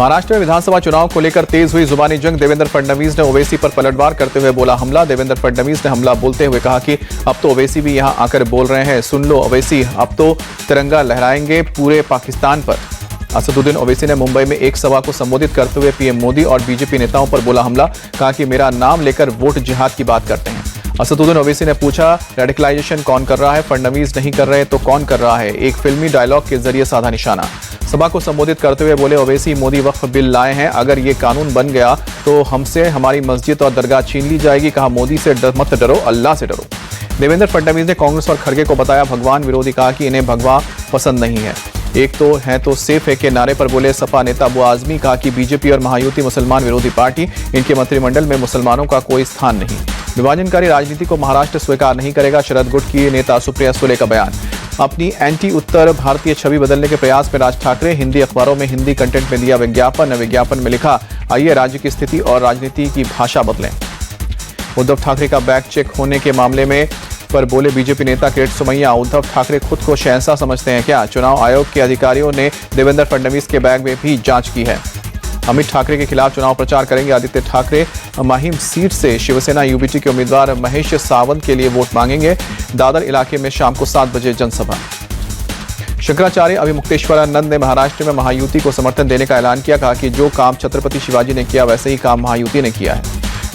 महाराष्ट्र में विधानसभा चुनाव को लेकर तेज हुई जुबानी जंग। देवेंद्र फडणवीस ने ओवैसी पर पलटवार करते हुए बोला हमला। देवेंद्र फडणवीस ने हमला बोलते हुए कहा कि अब तो ओवैसी भी यहां आकर बोल रहे हैं, सुन लो ओवैसी, अब तो तिरंगा लहराएंगे पूरे पाकिस्तान पर। असदुद्दीन ओवैसी ने मुंबई में एक सभा को संबोधित करते हुए पीएम मोदी और बीजेपी नेताओं पर बोला हमला। कहा कि मेरा नाम लेकर वोट जिहाद की बात करते हैं। असदुद्दीन ओवैसी ने पूछा रेडिकलाइजेशन कौन कर रहा है, फडणवीस नहीं कर रहे तो कौन कर रहा है। एक फिल्मी डायलॉग के जरिए साधा निशाना। सभा को संबोधित करते हुए बोले ओवैसी, मोदी वक्फ बिल लाए हैं, अगर ये कानून बन गया तो हमसे हमारी मस्जिद और दरगाह छीन ली जाएगी। कहा मोदी से मत डरो, अल्लाह से डरो। देवेंद्र फडणवीस ने कांग्रेस और खड़गे को बताया भगवान विरोधी। कहा कि इन्हें भगवा पसंद नहीं है, एक तो है तो सेफ है के नारे पर बोले सपा नेता अबू आजमी। कहा कि बीजेपी और महायुति मुसलमान विरोधी पार्टी, इनके मंत्रिमंडल में मुसलमानों का कोई स्थान नहीं। विभाजनकारी राजनीति को महाराष्ट्र स्वीकार नहीं करेगा। शरद गुट की नेता सुप्रिया सुले का बयान। अपनी एंटी उत्तर भारतीय छवि बदलने के प्रयास में राज ठाकरे। हिंदी अखबारों में हिंदी कंटेंट में दिया विज्ञापन। विज्ञापन में लिखा आइए राज्य की स्थिति और राजनीति की भाषा बदलें। उद्धव ठाकरे का बैग चेक होने के मामले में पर बोले बीजेपी नेता किरीट सोमैया, उद्धव ठाकरे खुद को शहंशाह समझते हैं क्या? चुनाव आयोग के अधिकारियों ने देवेंद्र फडणवीस के बैग में भी जांच की है। अमित ठाकरे के खिलाफ चुनाव प्रचार करेंगे आदित्य ठाकरे। माहिम सीट से शिवसेना यूबीटी के उम्मीदवार महेश सावंत के लिए वोट मांगेंगे। दादर इलाके में शाम को 7 बजे जनसभा। शंकराचार्य अभिमुक्तेश्वरानंद ने महाराष्ट्र में महायुति को समर्थन देने का ऐलान किया। कहा कि जो काम छत्रपति शिवाजी ने किया वैसे ही काम महायुति ने किया है।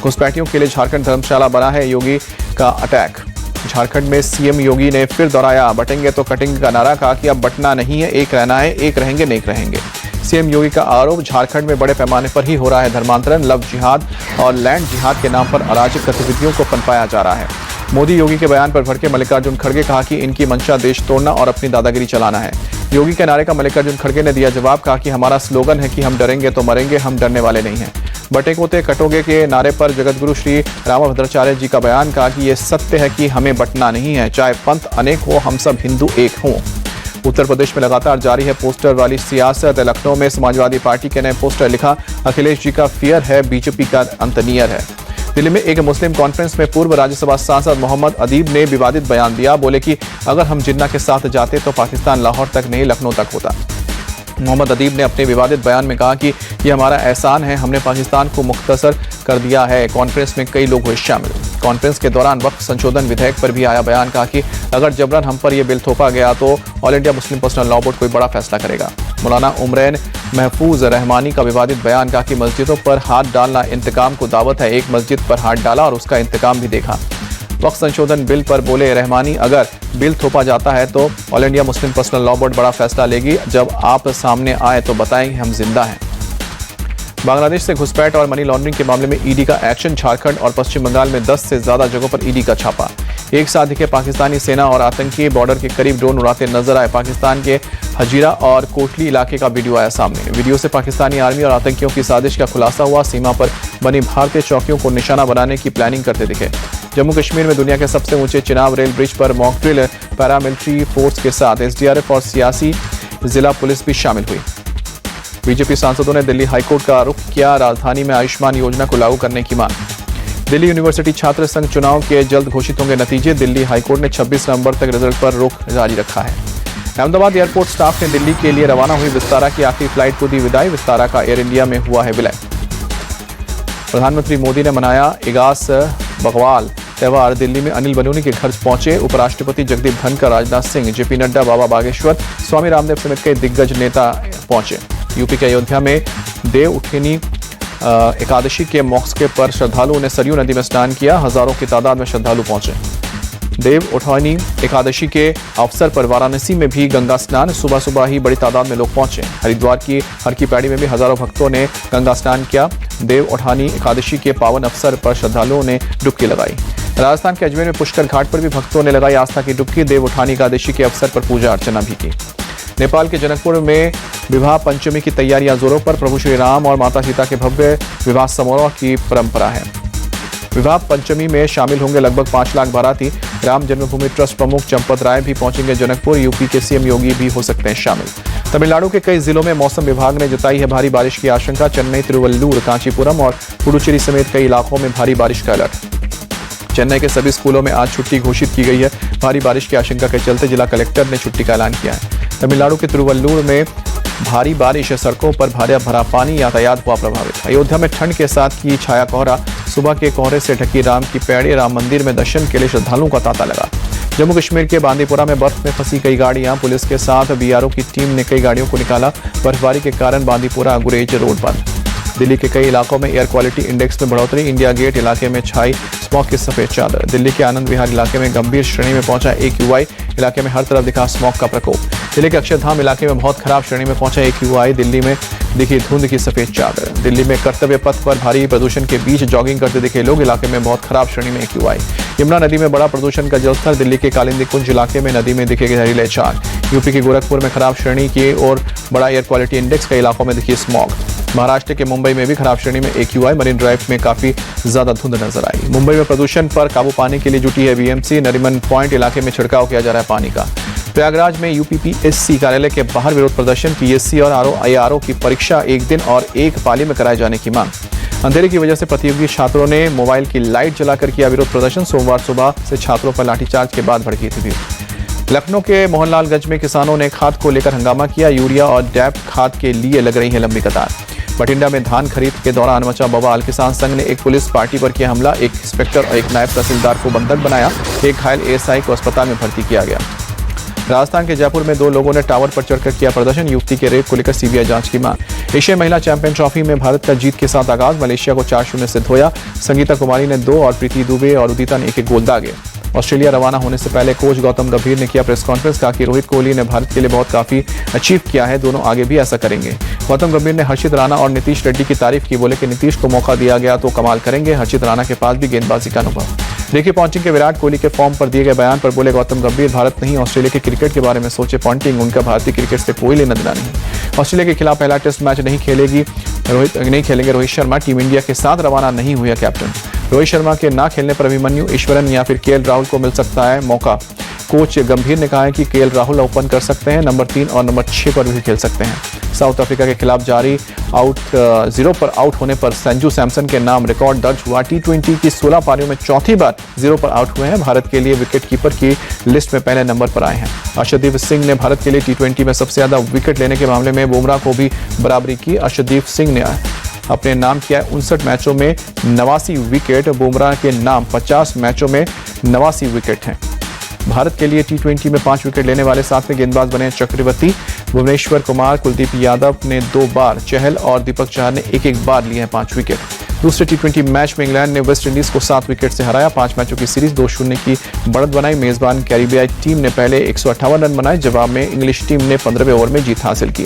घुसपैठियों के लिए झारखंड धर्मशाला बना है, योगी का अटैक। झारखंड में सीएम योगी ने फिर दोहराया बटेंगे तो कटेंगे का नारा। कहा कि अब बटना नहीं है, एक रहना है, एक रहेंगे नेक रहेंगे। सीएम योगी का आरोप झारखंड में बड़े पैमाने पर ही हो रहा है धर्मांतरण। लव जिहाद और लैंड जिहाद के नाम पर अराजक गतिविधियों को पनपाया जा रहा है। मोदी योगी के बयान पर भड़के मल्लिकार्जुन खड़गे। कहा कि इनकी मंशा देश तोड़ना और अपनी दादागिरी चलाना है। योगी के नारे का मल्लिकार्जुन खड़गे ने दिया जवाब। कहा कि हमारा स्लोगन है कि हम डरेंगे तो मरेंगे, हम डरने वाले नहीं हैं। बटेकोते कटोगे के नारे पर जगतगुरु श्री रामभद्राचार्य जी का बयान। कहा कि यह सत्य है कि हमें बंटना नहीं है, चाहे पंथ अनेक हो हम सब हिंदू एक हों। उत्तर प्रदेश में लगातार जारी है पोस्टर वाली सियासत। लखनऊ में समाजवादी पार्टी के नए पोस्टर लिखा अखिलेश जी का फियर है, बीजेपी का अंत नियर है। दिल्ली में एक मुस्लिम कॉन्फ्रेंस में पूर्व राज्यसभा सांसद मोहम्मद अदीब ने विवादित बयान दिया। बोले कि अगर हम जिन्ना के साथ जाते तो पाकिस्तान लाहौर तक नहीं लखनऊ तक होता। मोहम्मद अदीब ने अपने विवादित बयान में कहा कि यह हमारा एहसान है, हमने पाकिस्तान को मुख्तसर कर दिया है। कॉन्फ्रेंस में कई लोग हुए शामिल। कॉन्फ्रेंस के दौरान वक्फ संशोधन विधेयक पर भी आया बयान। कहा कि अगर जबरन हम पर यह बिल थोपा गया तो all India Muslim personal law board कोई बड़ा फैसला करेगा। मौलाना उमरैन महफूज रहमानी का विवादित बयान। कहा कि मस्जिदों पर हाथ डालना इंतकाम को दावत है। एक मस्जिद पर हाथ डाला और उसका इंतकाम भी देखा। वक्फ संशोधन बिल पर बोले रहमानी, अगर बिल थोपा जाता है तो all India Muslim personal law board बड़ा फैसला लेगी। जब आप सामने आए तो बताएंगे हम जिंदा हैं। बांग्लादेश से घुसपैठ और मनी लॉन्ड्रिंग के मामले में ईडी का एक्शन। झारखंड और पश्चिम बंगाल में 10 से ज्यादा जगहों पर ईडी का छापा। एक साथ दिखे पाकिस्तानी सेना और आतंकी बॉर्डर के करीब ड्रोन उड़ाते नजर आए। पाकिस्तान के हजीरा और कोटली इलाके का वीडियो आया सामने। वीडियो से पाकिस्तानी आर्मी और आतंकियों की साजिश का खुलासा हुआ। सीमा पर बनी भारतीय चौकियों को निशाना बनाने की प्लानिंग करते दिखे। जम्मू कश्मीर में दुनिया के सबसे ऊंचे चिनाब रेल ब्रिज पर मॉक ड्रिल। पैरामिलिट्री फोर्स के साथ एसडीआरएफ और सियासी जिला पुलिस भी शामिल हुई। बीजेपी सांसदों ने दिल्ली हाईकोर्ट का रुख किया। राजधानी में आयुष्मान योजना को लागू करने की मांग। दिल्ली यूनिवर्सिटी छात्र संघ चुनाव के जल्द घोषित होंगे नतीजे। दिल्ली हाईकोर्ट ने 26 नवंबर तक रिजल्ट पर रोक जारी रखा है। अहमदाबाद एयरपोर्ट स्टाफ ने दिल्ली के लिए रवाना हुई विस्तारा की आखिरी फ्लाइट को दी विदाई। विस्तारा का एयर इंडिया में हुआ है विलय। प्रधानमंत्री मोदी ने मनाया इगास बकवाल त्यौहार। दिल्ली में अनिल बलूनी के घर पहुंचे उपराष्ट्रपति जगदीप धनखड़, राजनाथ सिंह, जेपी नड्डा, बाबा बागेश्वर, स्वामी रामदेव समेत कई दिग्गज नेता पहुंचे। यूपी के अयोध्या में देव उठनी एकादशी के मौके पर श्रद्धालुओं ने सरयू नदी में स्नान किया। हजारों की तादाद में श्रद्धालु पहुंचे। देव उठनी एकादशी के अवसर पर वाराणसी में भी गंगा स्नान। सुबह सुबह ही बड़ी तादाद में लोग पहुंचे। हरिद्वार की हर की पैड़ी में भी हजारों भक्तों ने गंगा स्नान किया। देव उठानी एकादशी के पावन अवसर पर श्रद्धालुओं ने डुबकी लगाई। राजस्थान के अजमेर में पुष्कर घाट पर भी भक्तों ने लगाई आस्था की डुबकी। देव उठानी एकादशी के अवसर पर पूजा अर्चना भी की। नेपाल के जनकपुर में विवाह पंचमी की तैयारियां जोरों पर। प्रभु श्री राम और माता सीता के भव्य विवाह समारोह की परंपरा है। विवाह पंचमी में शामिल होंगे लगभग 5 लाख बाराती। राम जन्मभूमि ट्रस्ट प्रमुख चंपत राय भी पहुंचेंगे जनकपुर। यूपी के सीएम योगी भी हो सकते हैं शामिल। तमिलनाडु के कई जिलों में मौसम विभाग ने जताई है भारी बारिश की आशंका। चेन्नई, तिरुवल्लुर, कांचीपुरम और पुडुचेरी समेत कई इलाकों में भारी बारिश का अलर्ट। चेन्नई के सभी स्कूलों में आज छुट्टी घोषित की गई है। भारी बारिश की आशंका के चलते जिला कलेक्टर ने छुट्टी का ऐलान किया है। तमिलनाडु के तिरुवल्लुर में भारी बारिश, सड़कों पर भरा पानी, यातायात हुआ प्रभावित। अयोध्या में ठंड के साथ की छाया कोहरा, सुबह के कोहरे से ढकी राम की पैड़ी, राम मंदिर में दर्शन के लिए श्रद्धालुओं का तांता लगा। जम्मू कश्मीर के बांदीपुरा में बर्फ में फंसी कई गाड़ियां, पुलिस के साथ बीआरओ की टीम ने कई गाड़ियों को निकाला। बर्फबारी के कारण बांदीपुरा गुरेज रोड बंद। दिल्ली के कई इलाकों में एयर क्वालिटी इंडेक्स में बढ़ोतरी, इंडिया गेट इलाके में छाई स्मॉग की सफेद चादर। दिल्ली के आनंद विहार इलाके में गंभीर श्रेणी में पहुंचा AQI, इलाके में हर तरफ दिखा स्मॉग का प्रकोप। दिल्ली के अक्षरधाम इलाके में बहुत खराब श्रेणी में पहुंचा AQI, दिल्ली में दिखी धुंध की सफेद चादर। दिल्ली में कर्तव्य पथ पर भारी प्रदूषण के बीच जॉगिंग करते दिखे लोग, इलाके में बहुत खराब श्रेणी में AQI। यमुना नदी में बड़ा प्रदूषण का जलस्तर, दिल्ली के कालिंदी कुंज इलाके में नदी में दिखे जहरीले चार। यूपी के गोरखपुर में खराब श्रेणी की और बड़ा एयर क्वालिटी इंडेक्स, कई इलाकों में दिखी स्मॉग। महाराष्ट्र के मुंबई में भी खराब श्रेणी में AQI, मरीन ड्राइव में काफी ज्यादा धुंध नजर आई। मुंबई में प्रदूषण पर काबू पाने के लिए जुटी है BMC, नरीमन पॉइंट इलाके में छिड़काव किया जा रहा है पानी का। प्रयागराज में UPPSC कार्यालय के बाहर विरोध प्रदर्शन, PSC और ARO की परीक्षा एक दिन और एक पाली में कराए जाने की मांग। अंधेरे की वजह से प्रतियोगी छात्रों ने मोबाइल की लाइट जलाकर किया विरोध प्रदर्शन, सोमवार सुबह से छात्रों पर लाठीचार्ज के बाद भड़की थी भीड़। लखनऊ के मोहनलालगंज में किसानों ने खाद को लेकर हंगामा किया, यूरिया और डैप खाद के लिए लग रही है लंबी कतार। बठिंडा में धान खरीद के दौरान मचा बवाल, किसान संघ ने एक पुलिस पार्टी पर किया हमला, एक इंस्पेक्टर और एक नायब तहसीलदार को बंधक बनाया, एक घायल ASI को अस्पताल में भर्ती किया गया। राजस्थान के जयपुर में 2 लोगों ने टावर पर चढ़कर किया प्रदर्शन, युवती के रेप को लेकर CBI जांच की मांग। एशियाई महिला चैंपियन ट्रॉफी में भारत का जीत के साथ आगाज, मलेशिया को 4-0 से धोया। संगीता कुमारी ने 2 और प्रीति दुबे और उदिता ने 1-1 गोल दागे। ऑस्ट्रेलिया रवाना होने से पहले कोच गौतम गंभीर ने किया प्रेस कॉन्फ्रेंस, कहा कि रोहित कोहली ने भारत के लिए बहुत काफी अचीव किया है, दोनों आगे भी ऐसा करेंगे। गौतम गंभीर ने हर्षित राणा और नीतीश रेड्डी की तारीफ की, बोले कि नीतीश को मौका दिया गया तो कमाल करेंगे, हर्षित राणा के पास भी गेंदबाजी का अनुभव। देखिए पॉन्टिंग के विराट कोहली के फॉर्म पर दिए गए बयान पर बोले गौतम गंभीर, भारत नहीं ऑस्ट्रेलिया के क्रिकेट के बारे में सोचे पॉन्टिंग, उनका भारतीय क्रिकेट से कोई लेना देना नहीं। ऑस्ट्रेलिया के खिलाफ पहला टेस्ट मैच नहीं खेलेंगे रोहित शर्मा, टीम इंडिया के साथ रवाना नहीं हुआ कैप्टन। रोहित शर्मा के ना खेलने पर अभिमन्यु, ईश्वरन या फिर KL राहुल को मिल सकता है मौका। कोच गंभीर ने कहा है कि KL राहुल ओपन कर सकते हैं, नंबर 3 और नंबर 6 पर भी खेल सकते हैं। साउथ अफ्रीका के खिलाफ जारी 0 पर आउट होने पर संजू सैमसन के नाम रिकॉर्ड दर्ज हुआ। T20 की 16 पारियों में चौथी बार 0 पर आउट हुए हैं। भारत के लिए विकेटकीपर की लिस्ट में पहले नंबर पर आए हैं। अर्शदीप सिंह ने भारत के लिए T20 में सबसे ज्यादा विकेट लेने के मामले में बुमराह को भी बराबरी की। अर्शदीप सिंह ने अपने नाम किया 59 मैचों में 89 विकेट, बुमराह के नाम 50 मैचों में 89 विकेट हैं। भारत के लिए T20 में 5 विकेट लेने वाले 7वें गेंदबाज बने चक्रवर्ती। भुवनेश्वर कुमार, कुलदीप यादव ने 2 बार, चहल और दीपक चहर ने 1-1 बार लिए हैं 5 विकेट। दूसरे T20 मैच में इंग्लैंड ने वेस्ट इंडीज को 7 विकेट से हराया। 5 मैचों की सीरीज 2-0 की बढ़त बनाई। मेजबान कैरिबियाई टीम ने पहले 158 रन बनाए, जवाब में इंग्लिश टीम ने 15वें ओवर में जीत हासिल की।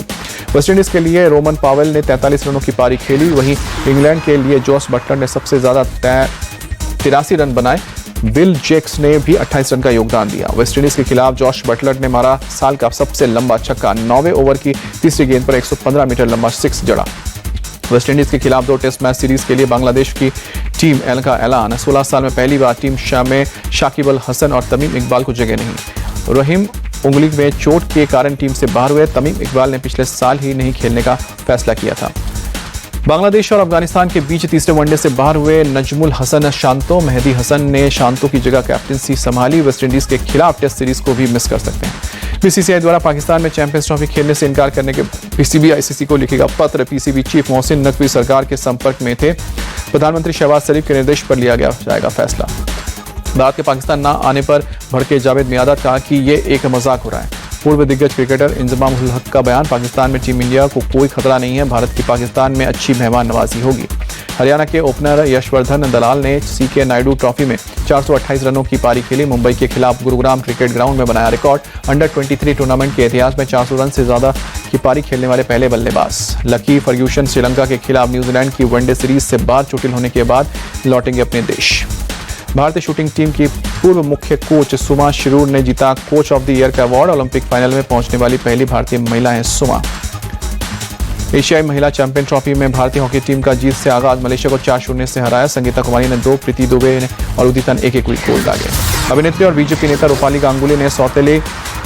वेस्ट इंडीज के लिए रोमन पावेल ने 43 रनों की पारी खेली, वहीं इंग्लैंड के लिए जॉस बटलर ने सबसे ज्यादा 83 रन बनाए। बिल जेक्स ने भी 28 रन का योगदान दिया। वेस्टइंडीज के खिलाफ जॉश बटलर ने मारा साल का सबसे लंबा छक्का, 9वें ओवर की तीसरी गेंद पर 115 मीटर लंबा 6 जड़ा। वेस्टइंडीज के खिलाफ 2 टेस्ट मैच सीरीज के लिए बांग्लादेश की टीम का ऐलान। 16 साल में पहली बार टीम में शाकिब अल हसन और तमीम इकबाल को जगह नहीं। रहीम उंगली में चोट के कारण टीम से बाहर हुए। तमीम इकबाल ने पिछले साल ही नहीं खेलने का फैसला किया था। बांग्लादेश और अफगानिस्तान के बीच तीसरे वनडे से बाहर हुए नजमुल हसन शांतो, मेहदी हसन ने शांतो की जगह कैप्टनसी संभाली। वेस्टइंडीज के खिलाफ टेस्ट सीरीज को भी मिस कर सकते हैं। बीसीसीआई द्वारा पाकिस्तान में चैंपियंस ट्रॉफी खेलने से इनकार करने के पीसीबी आईसीसी को लिखेगा पत्र। पीसीबी चीफ मोहसिन नकवी सरकार के संपर्क में थे। प्रधानमंत्री शहबाज शरीफ के निर्देश पर लिया जाएगा फैसला। भारत के पाकिस्तान न आने पर भड़के जावेद मियादाद, कहा कि ये एक मजाक हो रहा है। पूर्व दिग्गज क्रिकेटर इंजमाम उल हक का बयान, पाकिस्तान में टीम इंडिया को कोई खतरा नहीं है, भारत की पाकिस्तान में अच्छी मेहमान नवाजी होगी। हरियाणा के ओपनर यशवर्धन दलाल ने सीके नायडू ट्रॉफी में 428 रनों की पारी खेली। मुंबई के खिलाफ गुरुग्राम क्रिकेट ग्राउंड में बनाया रिकॉर्ड। अंडर 23 टूर्नामेंट के इतिहास में 400 रन से ज्यादा की पारी खेलने वाले पहले बल्लेबाज। लकी फर्ग्यूसन श्रीलंका के खिलाफ न्यूजीलैंड की वनडे सीरीज से बाहर चोटिल होने के बाद लौटेंगे अपने देश। भारतीय शूटिंग टीम की पूर्व मुख्य कोच सुमा शिरूर ने जीता कोच ऑफ द ईयर का अवार्ड। ओलंपिक फाइनल में पहुंचने वाली पहली भारतीय महिला है सुमा। एशियाई महिला चैंपियन ट्रॉफी में भारतीय हॉकी टीम का जीत से आगाज, मलेशिया को 4-0 से हराया। संगीता कुमारी ने 2, प्रीति दुबे और उदिता ने 1-1 गोल दागे। अभिनेत्री और बीजेपी नेता रूपाली गांगुली ने सौतेले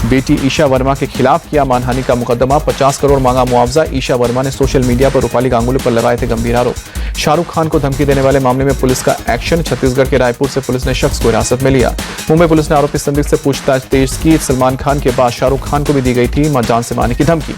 बेटी ईशा वर्मा के खिलाफ किया मानहानि का मुकदमा, 50 करोड़ मांगा मुआवजा। ईशा वर्मा ने सोशल मीडिया पर रूपाली गांगुली पर लगाए थे गंभीर आरोप। शाहरुख खान को धमकी देने वाले मामले में पुलिस का एक्शन, छत्तीसगढ़ के रायपुर से पुलिस ने शख्स को हिरासत में लिया। मुंबई पुलिस ने आरोपी संदिग्ध से पूछताछ तेज की। सलमान खान के बाद शाहरुख खान को भी दी गई थी जान से मारने की धमकी।